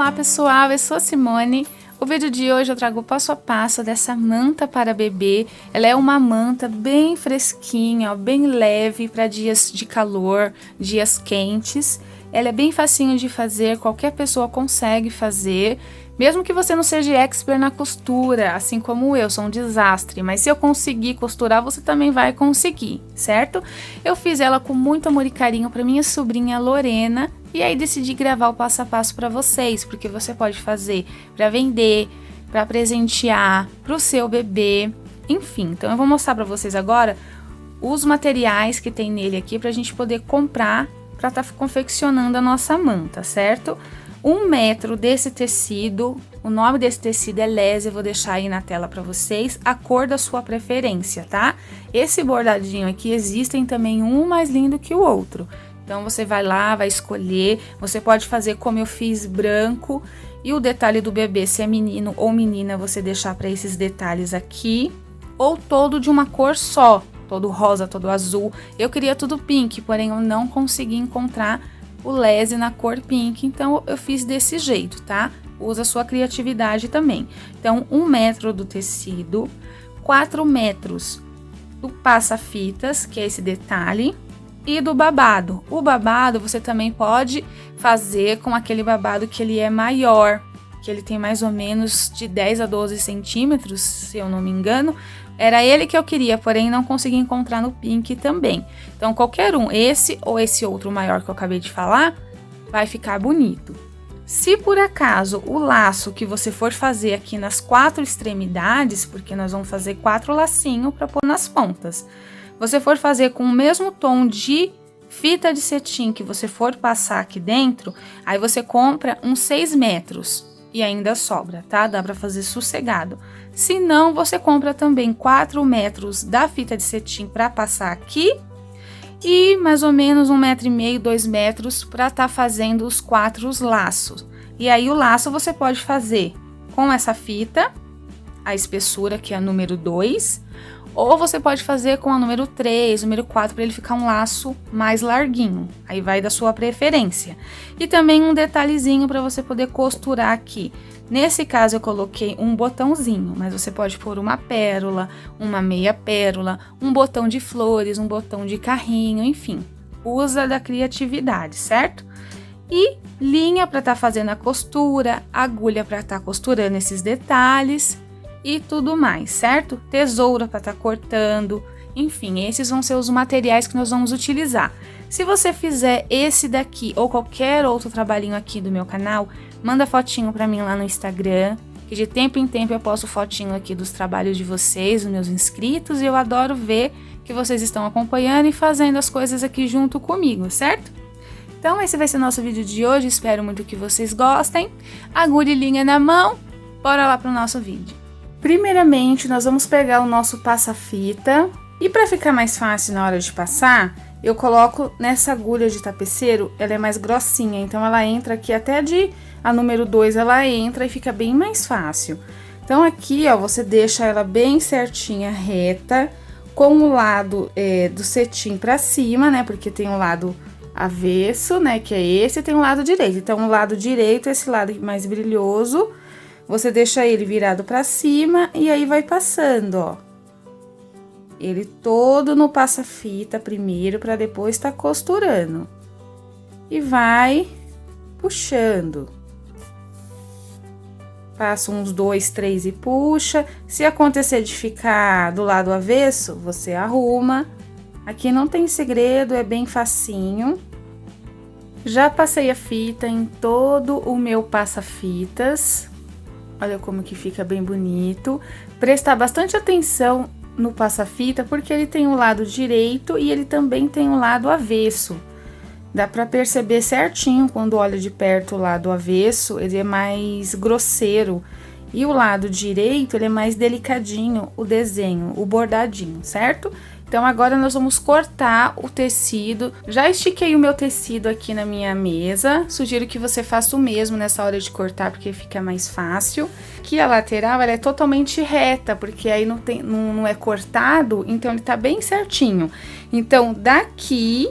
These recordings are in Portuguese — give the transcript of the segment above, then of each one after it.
Olá pessoal, eu sou a Simone. O vídeo de hoje eu trago o passo a passo dessa manta para bebê. Ela é uma manta bem fresquinha, ó, bem leve para dias de calor, dias quentes. Ela é bem facinho de fazer, qualquer pessoa consegue fazer. Mesmo que você não seja expert na costura, assim como eu, sou um desastre, mas se eu conseguir costurar, você também vai conseguir, certo? Eu fiz ela com muito amor e carinho para minha sobrinha Lorena, e aí decidi gravar o passo a passo para vocês, porque você pode fazer para vender, para presentear, para o seu bebê, enfim. Então eu vou mostrar para vocês agora os materiais que tem nele aqui para a gente poder comprar para estar confeccionando a nossa manta, certo? 1 metro desse tecido, o nome desse tecido é lese, eu vou deixar aí na tela para vocês, a cor da sua preferência, tá? Esse bordadinho aqui, existem também um mais lindo que o outro. Então, você vai lá, vai escolher, você pode fazer como eu fiz, branco. E o detalhe do bebê, se é menino ou menina, você deixar para esses detalhes aqui. Ou todo de uma cor só, todo rosa, todo azul. Eu queria tudo pink, porém eu não consegui encontrar o lese na cor pink, então eu fiz desse jeito, tá? Usa a sua criatividade também. Então, 1 metro do tecido, 4 metros do passa-fitas, que é esse detalhe, e do babado. O babado você também pode fazer com aquele babado que ele é maior, que ele tem mais ou menos de 10 a 12 centímetros, se eu não me engano. Era ele que eu queria, porém não consegui encontrar no pink também. Então, qualquer um, esse ou esse outro maior que eu acabei de falar, vai ficar bonito. Se por acaso o laço que você for fazer aqui nas 4 extremidades, porque nós vamos fazer 4 lacinhos para pôr nas pontas, você for fazer com o mesmo tom de fita de cetim que você for passar aqui dentro, aí você compra uns 6 metros. E ainda sobra, tá? Dá pra fazer sossegado. Se não, você compra também 4 metros da fita de cetim pra passar aqui. E mais ou menos 1,5 m, 2 metros pra tá fazendo os 4 laços. E aí o laço você pode fazer com essa fita, a espessura que é a número 2. Ou você pode fazer com a número 3, número 4, para ele ficar um laço mais larguinho. Aí vai da sua preferência. E também um detalhezinho para você poder costurar aqui. Nesse caso eu coloquei um botãozinho, mas você pode pôr uma pérola, uma meia pérola, um botão de flores, um botão de carrinho, enfim. Usa da criatividade, certo? E linha para estar fazendo a costura, agulha para estar costurando esses detalhes e tudo mais, certo? Tesoura para estar cortando, enfim, esses vão ser os materiais que nós vamos utilizar. Se você fizer esse daqui ou qualquer outro trabalhinho aqui do meu canal, manda fotinho para mim lá no Instagram, que de tempo em tempo eu posto fotinho aqui dos trabalhos de vocês, dos meus inscritos, e eu adoro ver que vocês estão acompanhando e fazendo as coisas aqui junto comigo, certo? Então esse vai ser o nosso vídeo de hoje, espero muito que vocês gostem. Agulha e linha na mão, bora lá pro nosso vídeo. Primeiramente, nós vamos pegar o nosso passa-fita e para ficar mais fácil na hora de passar, eu coloco nessa agulha de tapeceiro, ela é mais grossinha, então ela entra aqui até a número 2, ela entra e fica bem mais fácil. Então aqui, ó, você deixa ela bem certinha, reta, com o lado do cetim para cima, né, porque tem o lado avesso, né, que é esse, e tem o lado direito. Então o lado direito, esse lado mais brilhoso, você deixa ele virado pra cima e aí vai passando, ó. Ele todo no passa-fita primeiro, pra depois tá costurando. E vai puxando. Passa uns 2, 3 e puxa. Se acontecer de ficar do lado avesso, você arruma. Aqui não tem segredo, é bem facinho. Já passei a fita em todo o meu passa-fitas. Olha como que fica bem bonito. Prestar bastante atenção no passa-fita, porque ele tem o lado direito e ele também tem o lado avesso. Dá pra perceber certinho quando olha de perto o lado avesso, ele é mais grosseiro. E o lado direito, ele é mais delicadinho, o desenho, o bordadinho, certo? Então, agora nós vamos cortar o tecido. Já estiquei o meu tecido aqui na minha mesa. Sugiro que você faça o mesmo nessa hora de cortar, porque fica mais fácil. Aqui a lateral, ela é totalmente reta, porque aí não é cortado, então ele tá bem certinho. Então, daqui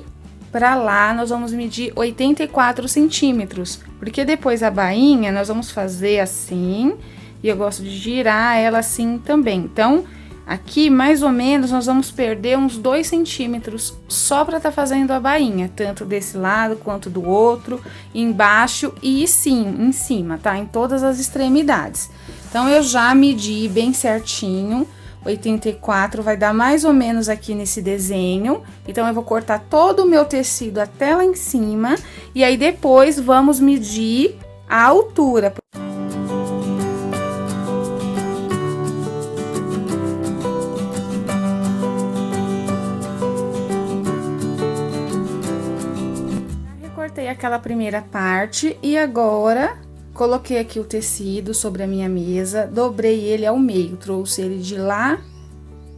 para lá nós vamos medir 84 centímetros, porque depois a bainha nós vamos fazer assim, e eu gosto de girar ela assim também. Então, aqui mais ou menos nós vamos perder uns 2 centímetros só para tá fazendo a bainha, tanto desse lado quanto do outro, embaixo e sim, em cima, tá? Em todas as extremidades. Então, eu já medi bem certinho. 84 vai dar mais ou menos aqui nesse desenho. Então, eu vou cortar todo o meu tecido até lá em cima. E aí, depois, vamos medir a altura. Recortei aquela primeira parte e agora... coloquei aqui o tecido sobre a minha mesa, dobrei ele ao meio, trouxe ele de lá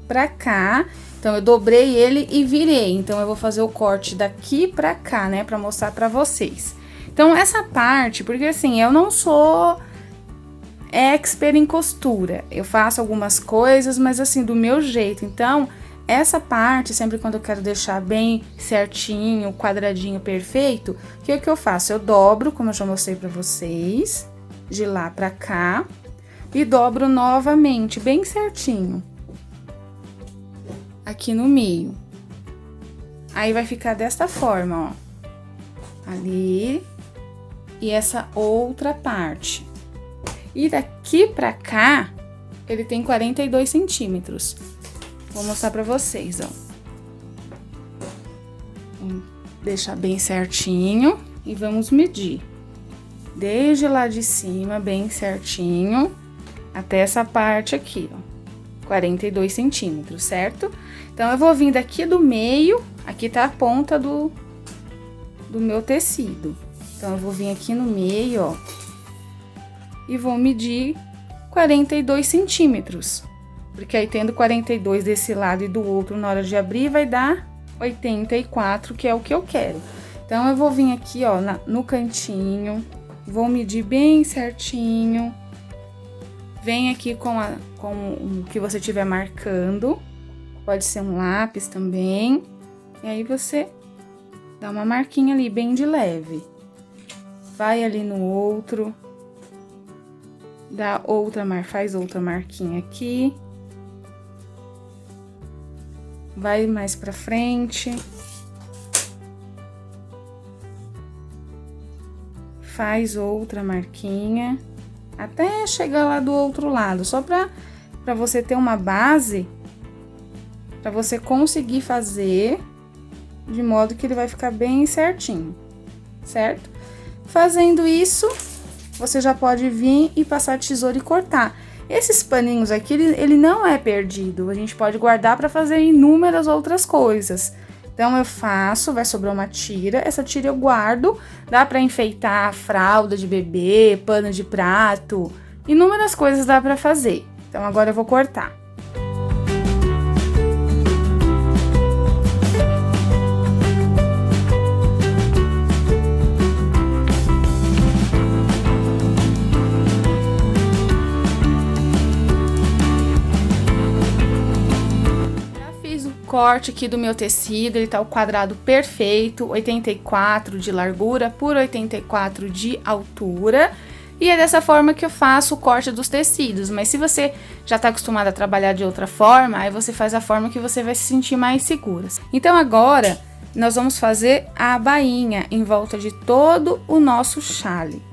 pra cá. Então, eu dobrei ele e virei. Então, eu vou fazer o corte daqui pra cá, né, pra mostrar pra vocês. Então, essa parte, porque assim, eu não sou expert em costura. Eu faço algumas coisas, mas assim, do meu jeito. Então, essa parte, sempre quando eu quero deixar bem certinho, quadradinho, perfeito, o que é que eu faço? Eu dobro, como eu já mostrei pra vocês, de lá pra cá, e dobro novamente, bem certinho, aqui no meio. Aí, vai ficar desta forma, ó, ali, e essa outra parte. E daqui pra cá, ele tem 42 centímetros. Vou mostrar pra vocês, ó. Vamos deixar bem certinho e vamos medir. Desde lá de cima, bem certinho, até essa parte aqui, ó. 42 centímetros, certo? Então, eu vou vir daqui do meio, aqui tá a ponta do meu tecido. Então, eu vou vir aqui no meio, ó, e vou medir 42 centímetros. Porque aí, tendo 42 desse lado e do outro, na hora de abrir, vai dar 84, que é o que eu quero. Então, eu vou vir aqui, ó, no cantinho, vou medir bem certinho. Vem aqui com o que você estiver marcando. Pode ser um lápis também. E aí, você dá uma marquinha ali, bem de leve. Vai ali no outro. Faz outra marquinha aqui. Vai mais pra frente. Faz outra marquinha. Até chegar lá do outro lado. Só pra você ter uma base. Pra você conseguir fazer. De modo que ele vai ficar bem certinho. Certo? Fazendo isso, você já pode vir e passar a tesoura e cortar. Esses paninhos aqui, ele não é perdido. A gente pode guardar para fazer inúmeras outras coisas. Então, eu faço, vai sobrar uma tira. Essa tira eu guardo. Dá para enfeitar fralda de bebê, pano de prato. Inúmeras coisas dá para fazer. Então, agora eu vou cortar. Corte aqui do meu tecido, ele tá o quadrado perfeito, 84 de largura por 84 de altura. E é dessa forma que eu faço o corte dos tecidos, mas se você já tá acostumado a trabalhar de outra forma, aí você faz a forma que você vai se sentir mais segura. Então agora, nós vamos fazer a bainha em volta de todo o nosso chale,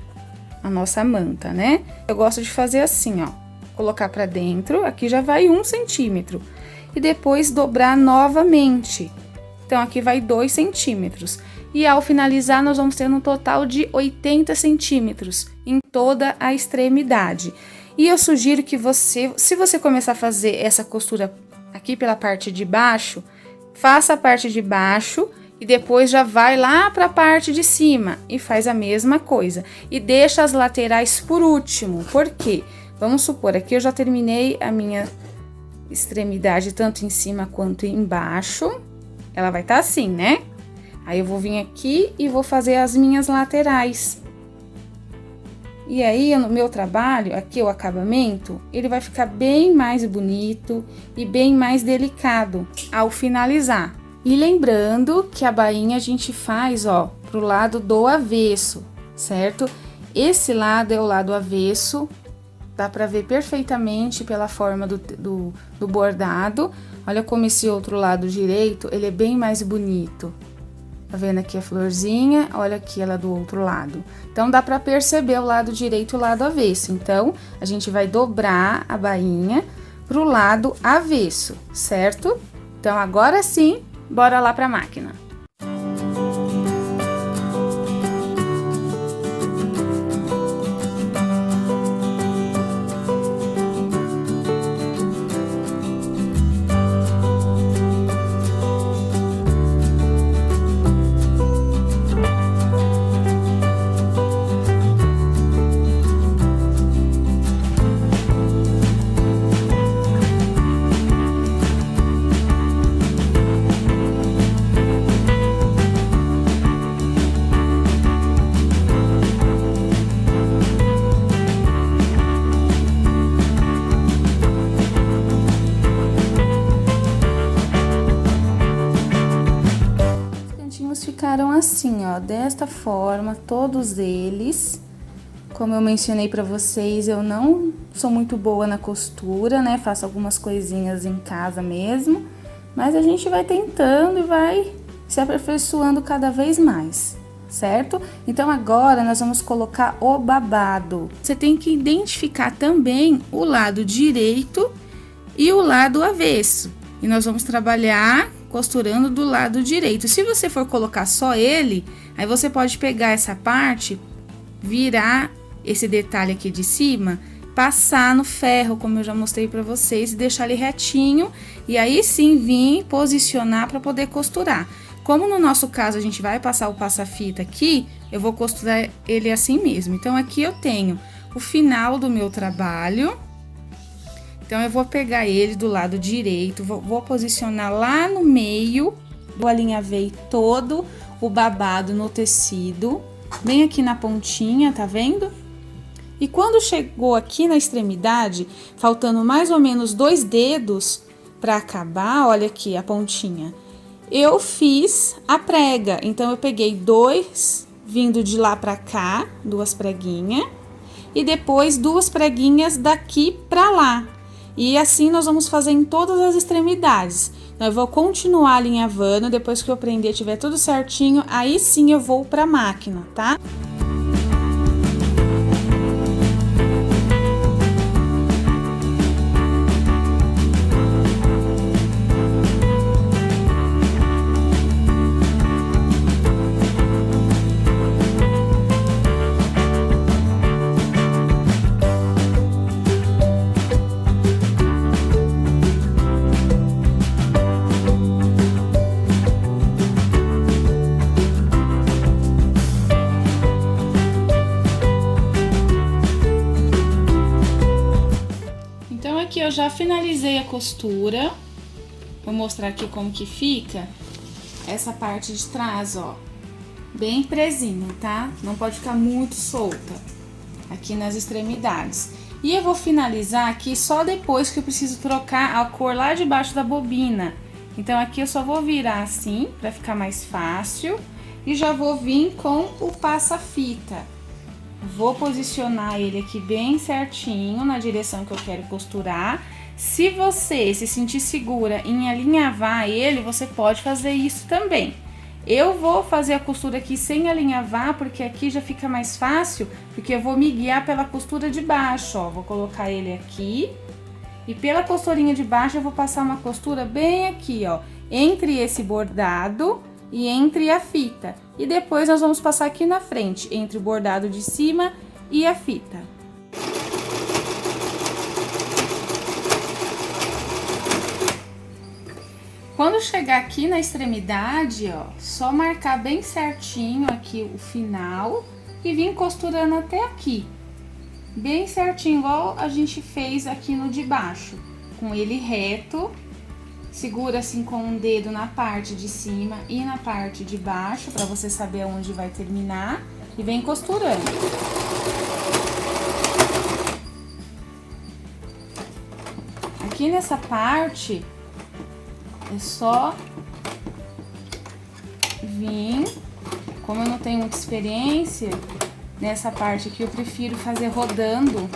a nossa manta, né? Eu gosto de fazer assim, ó, colocar pra dentro, aqui já vai 1 centímetro. E depois dobrar novamente. Então, aqui vai 2 centímetros. E ao finalizar, nós vamos ter um total de 80 centímetros em toda a extremidade. E eu sugiro que você, se você começar a fazer essa costura aqui pela parte de baixo, faça a parte de baixo e depois já vai lá para a parte de cima e faz a mesma coisa. E deixa as laterais por último. Por quê? Vamos supor, aqui eu já terminei a minha extremidade tanto em cima quanto embaixo, ela vai estar assim, né? Aí eu vou vir aqui e vou fazer as minhas laterais. E aí, no meu trabalho, aqui o acabamento, ele vai ficar bem mais bonito e bem mais delicado ao finalizar. E lembrando que a bainha a gente faz, ó, pro lado do avesso, certo? Esse lado é o lado avesso, dá pra ver perfeitamente pela forma do bordado. Olha como esse outro lado direito, ele é bem mais bonito. Tá vendo aqui a florzinha? Olha aqui ela do outro lado. Então, dá pra perceber o lado direito e o lado avesso. Então, a gente vai dobrar a bainha pro lado avesso, certo? Então, agora sim, bora lá pra máquina. Ficaram assim, ó, desta forma, todos eles. Como eu mencionei pra vocês, eu não sou muito boa na costura, né? Faço algumas coisinhas em casa mesmo, mas a gente vai tentando e vai se aperfeiçoando cada vez mais, certo? Então agora nós vamos colocar o babado. Você tem que identificar também o lado direito e o lado avesso. E nós vamos trabalhar costurando do lado direito. Se você for colocar só ele, aí você pode pegar essa parte, virar esse detalhe aqui de cima, passar no ferro, como eu já mostrei pra vocês, e deixar ele retinho, e aí sim vir posicionar para poder costurar. Como no nosso caso a gente vai passar o passa-fita aqui, eu vou costurar ele assim mesmo. Então aqui eu tenho o final do meu trabalho. Então, eu vou pegar ele do lado direito, vou posicionar lá no meio, vou alinhavar todo o babado no tecido, bem aqui na pontinha, tá vendo? E quando chegou aqui na extremidade, faltando mais ou menos 2 dedos para acabar, olha aqui a pontinha, eu fiz a prega. Então, eu peguei 2 vindo de lá para cá, 2 preguinhas, e depois 2 preguinhas daqui para lá. E assim nós vamos fazer em todas as extremidades. Então, eu vou continuar alinhavando, depois que eu prender, tiver tudo certinho, aí sim eu vou pra máquina, tá? Aqui eu já finalizei a costura. Vou mostrar aqui como que fica essa parte de trás, ó, bem presinha, tá? Não pode ficar muito solta aqui nas extremidades. E eu vou finalizar aqui só depois que eu preciso trocar a cor lá debaixo da bobina. Então aqui eu só vou virar assim pra ficar mais fácil e já vou vir com o passa-fita. Vou posicionar ele aqui bem certinho na direção que eu quero costurar. Se você se sentir segura em alinhavar ele, você pode fazer isso também. Eu vou fazer a costura aqui sem alinhavar, porque aqui já fica mais fácil, porque eu vou me guiar pela costura de baixo, ó. Vou colocar ele aqui e pela costurinha de baixo eu vou passar uma costura bem aqui, ó, entre esse bordado e entre a fita. E depois nós vamos passar aqui na frente, entre o bordado de cima e a fita. Quando chegar aqui na extremidade, ó, só marcar bem certinho aqui o final e vir costurando até aqui. Bem certinho, igual a gente fez aqui no de baixo, com ele reto. Segura assim com um dedo na parte de cima e na parte de baixo, para você saber onde vai terminar, e vem costurando. Aqui nessa parte, é só vir, como eu não tenho muita experiência nessa parte aqui, eu prefiro fazer rodando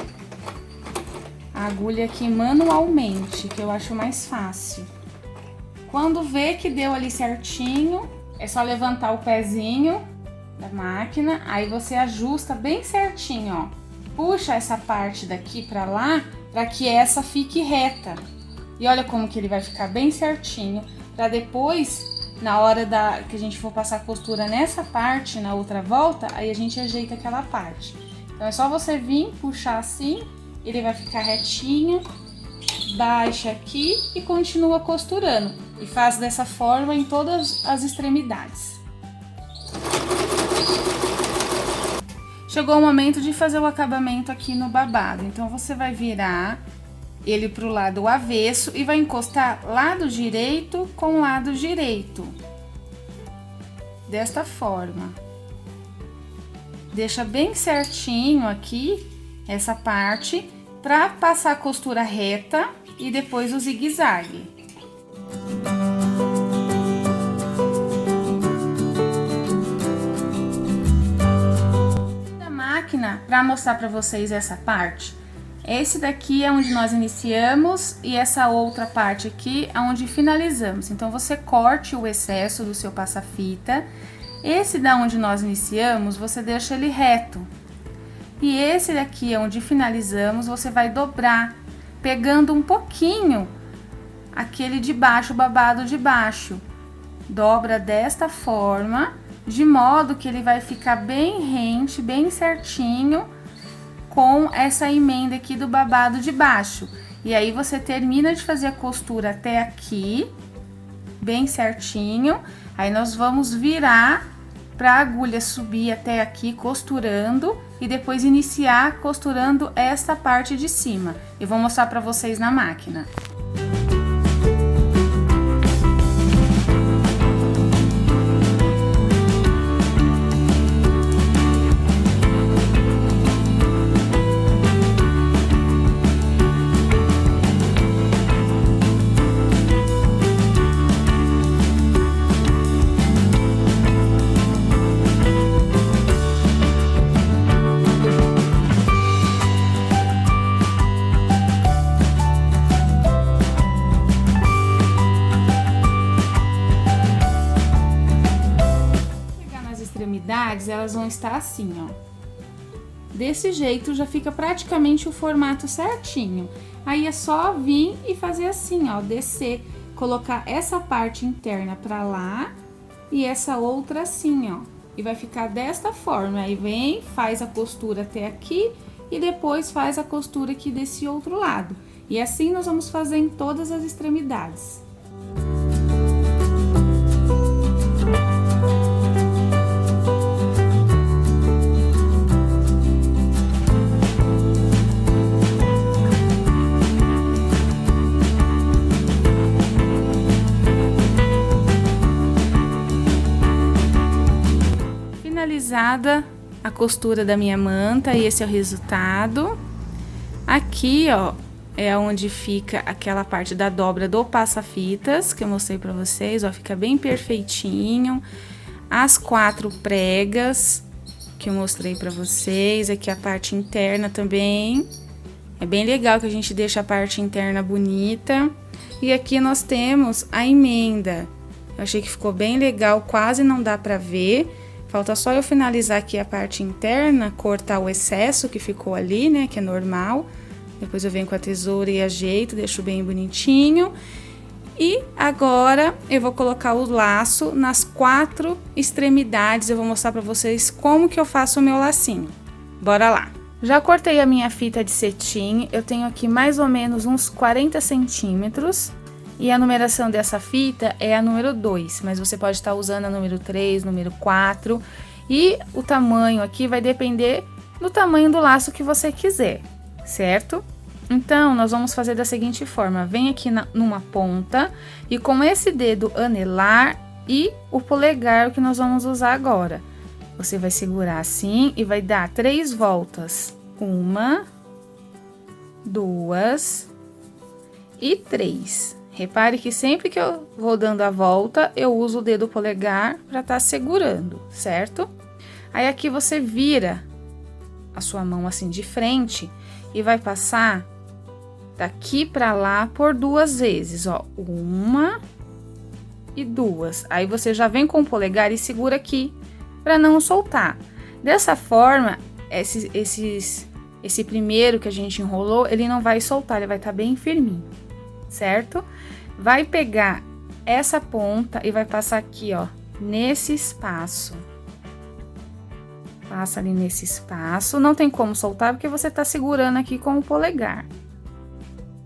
a agulha aqui manualmente, que eu acho mais fácil. Quando vê que deu ali certinho, é só levantar o pezinho da máquina, aí você ajusta bem certinho, ó. Puxa essa parte daqui pra lá, pra que essa fique reta. E olha como que ele vai ficar bem certinho, pra depois, na hora que a gente for passar costura nessa parte, na outra volta, aí a gente ajeita aquela parte. Então é só você vir, puxar assim, ele vai ficar retinho, baixa aqui e continua costurando. E faz dessa forma em todas as extremidades. Chegou o momento de fazer o acabamento aqui no babado. Então você vai virar ele pro lado avesso e vai encostar lado direito com lado direito. Desta forma. Deixa bem certinho aqui essa parte para passar a costura reta e depois o zigue-zague. Da máquina, para mostrar para vocês essa parte, esse daqui é onde nós iniciamos e essa outra parte aqui é onde finalizamos. Então você corte o excesso do seu passa-fita. Esse da onde nós iniciamos, você deixa ele reto. E esse daqui é onde finalizamos, você vai dobrar, pegando um pouquinho aquele de baixo, o babado de baixo. Dobra desta forma, de modo que ele vai ficar bem rente, bem certinho, com essa emenda aqui do babado de baixo. E aí você termina de fazer a costura até aqui, bem certinho. Aí nós vamos virar para a agulha subir até aqui costurando e depois iniciar costurando esta parte de cima. Eu vou mostrar para vocês na máquina. Elas vão estar assim, ó. Desse jeito já fica praticamente o formato certinho. Aí é só vir e fazer assim, ó, descer, colocar essa parte interna pra lá e essa outra assim, ó. E vai ficar desta forma. Aí vem, faz a costura até aqui e depois faz a costura aqui desse outro lado. E assim nós vamos fazer em todas as extremidades. Finalizada a costura da minha manta e esse é o resultado. Aqui, ó, é onde fica aquela parte da dobra do passa-fitas que eu mostrei pra vocês, ó, fica bem perfeitinho. As 4 pregas que eu mostrei pra vocês, aqui a parte interna também. É bem legal que a gente deixa a parte interna bonita. E aqui nós temos a emenda. Eu achei que ficou bem legal, quase não dá pra ver. Falta só eu finalizar aqui a parte interna, cortar o excesso que ficou ali, né, que é normal. Depois eu venho com a tesoura e ajeito, deixo bem bonitinho. E agora eu vou colocar o laço nas 4 extremidades. Eu vou mostrar pra vocês como que eu faço o meu lacinho. Bora lá! Já cortei a minha fita de cetim, eu tenho aqui mais ou menos uns 40 centímetros. E a numeração dessa fita é a número 2, mas você pode estar usando a número 3, número 4. E o tamanho aqui vai depender do tamanho do laço que você quiser, certo? Então, nós vamos fazer da seguinte forma. Vem aqui numa ponta e com esse dedo anelar e o polegar, o que nós vamos usar agora. Você vai segurar assim e vai dar 3 voltas. 1, 2 e 3. Repare que sempre que eu vou dando a volta, eu uso o dedo polegar para estar segurando, certo? Aí aqui você vira a sua mão assim de frente e vai passar daqui para lá por 2 vezes, ó, 1 e 2. Aí você já vem com o polegar e segura aqui para não soltar. Dessa forma, esse primeiro que a gente enrolou, ele não vai soltar, ele vai estar bem firminho, certo? Vai pegar essa ponta e vai passar aqui, ó, nesse espaço. Passa ali nesse espaço, não tem como soltar porque você tá segurando aqui com o polegar.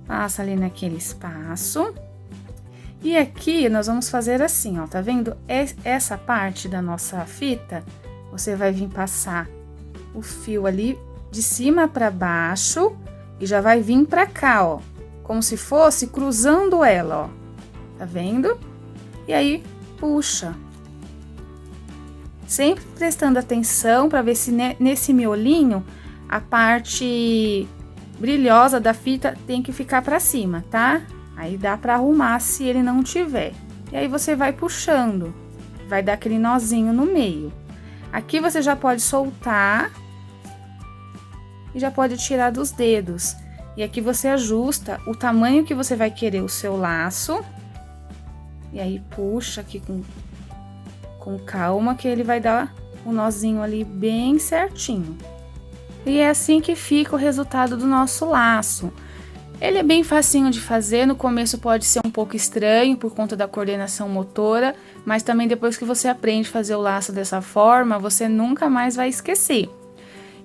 Passa ali naquele espaço. E aqui nós vamos fazer assim, ó, tá vendo? Essa parte da nossa fita, você vai vir passar o fio ali de cima para baixo e já vai vir para cá, ó, como se fosse cruzando ela, ó. Tá vendo? E aí puxa. Sempre prestando atenção para ver se nesse miolinho a parte brilhosa da fita tem que ficar para cima, tá? Aí dá para arrumar se ele não tiver. E aí você vai puxando, vai dar aquele nozinho no meio. Aqui você já pode soltar e já pode tirar dos dedos. E aqui você ajusta o tamanho que você vai querer o seu laço. E aí puxa aqui com calma que ele vai dar um nozinho ali bem certinho. E é assim que fica o resultado do nosso laço. Ele é bem facinho de fazer, no começo pode ser um pouco estranho por conta da coordenação motora, mas também depois que você aprende a fazer o laço dessa forma, você nunca mais vai esquecer.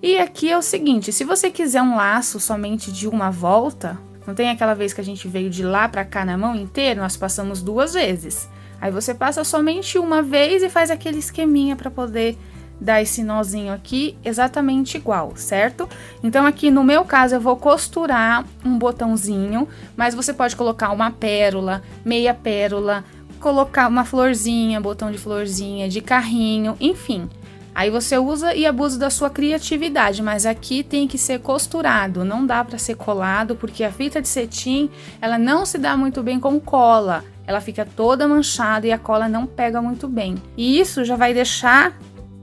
E aqui é o seguinte, se você quiser um laço somente de uma volta, não tem aquela vez que a gente veio de lá pra cá na mão inteira, nós passamos 2 vezes. Aí você passa somente uma vez e faz aquele esqueminha para poder dar esse nozinho aqui exatamente igual, certo? Então aqui no meu caso eu vou costurar um botãozinho, mas você pode colocar uma pérola, meia pérola, colocar uma florzinha, botão de florzinha, de carrinho, enfim. Aí você usa e abusa da sua criatividade, mas aqui tem que ser costurado, não dá para ser colado, porque a fita de cetim, ela não se dá muito bem com cola, ela fica toda manchada e a cola não pega muito bem. E isso já vai deixar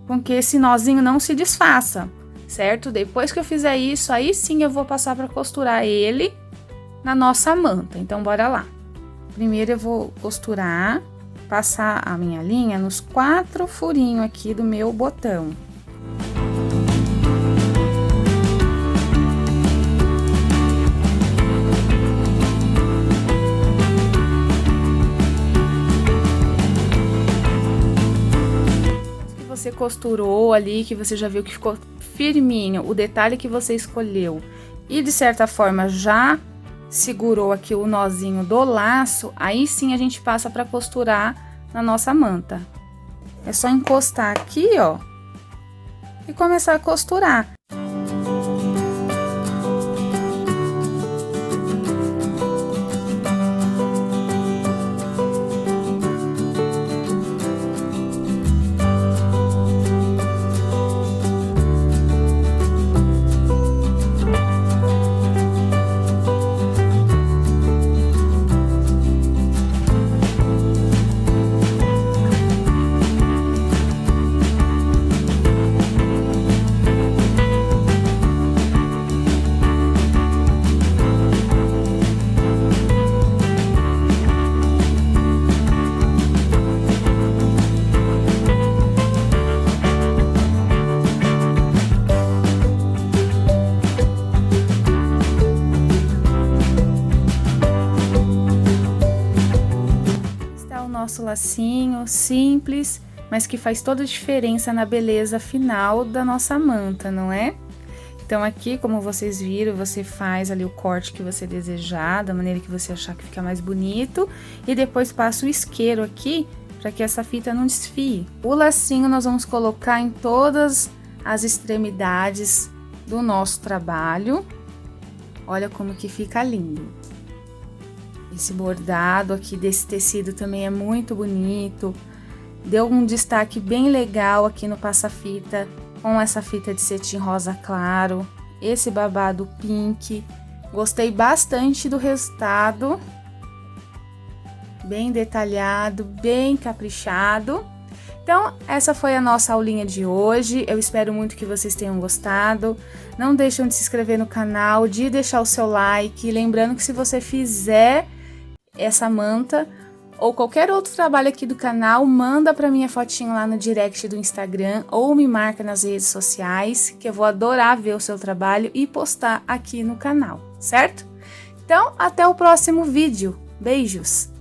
com que esse nozinho não se desfaça, certo? Depois que eu fizer isso, aí sim eu vou passar para costurar ele na nossa manta. Então, bora lá. Primeiro eu vou costurar, passar a minha linha nos 4 furinhos aqui do meu botão. Você costurou ali, que você já viu que ficou firminho, o detalhe que você escolheu e de certa forma já segurou aqui o nozinho do laço, aí sim a gente passa para costurar na nossa manta. É só encostar aqui, ó, e começar a costurar. Nosso lacinho simples, mas que faz toda a diferença na beleza final da nossa manta, não é? Então aqui, como vocês viram, você faz ali o corte que você desejar, da maneira que você achar que fica mais bonito, e depois passa o isqueiro aqui para que essa fita não desfie. O lacinho nós vamos colocar em todas as extremidades do nosso trabalho. Olha como que fica lindo. Esse bordado aqui desse tecido também é muito bonito. Deu um destaque bem legal aqui no passa-fita, com essa fita de cetim rosa claro. Esse babado pink. Gostei bastante do resultado. bem detalhado, bem caprichado. Então, essa foi a nossa aulinha de hoje. Eu espero muito que vocês tenham gostado. Não deixem de se inscrever no canal, de deixar o seu like. Lembrando que se você fizer essa manta ou qualquer outro trabalho aqui do canal, manda para minha fotinho lá no direct do Instagram ou me marca nas redes sociais, que eu vou adorar ver o seu trabalho e postar aqui no canal, certo? Então, até o próximo vídeo. Beijos!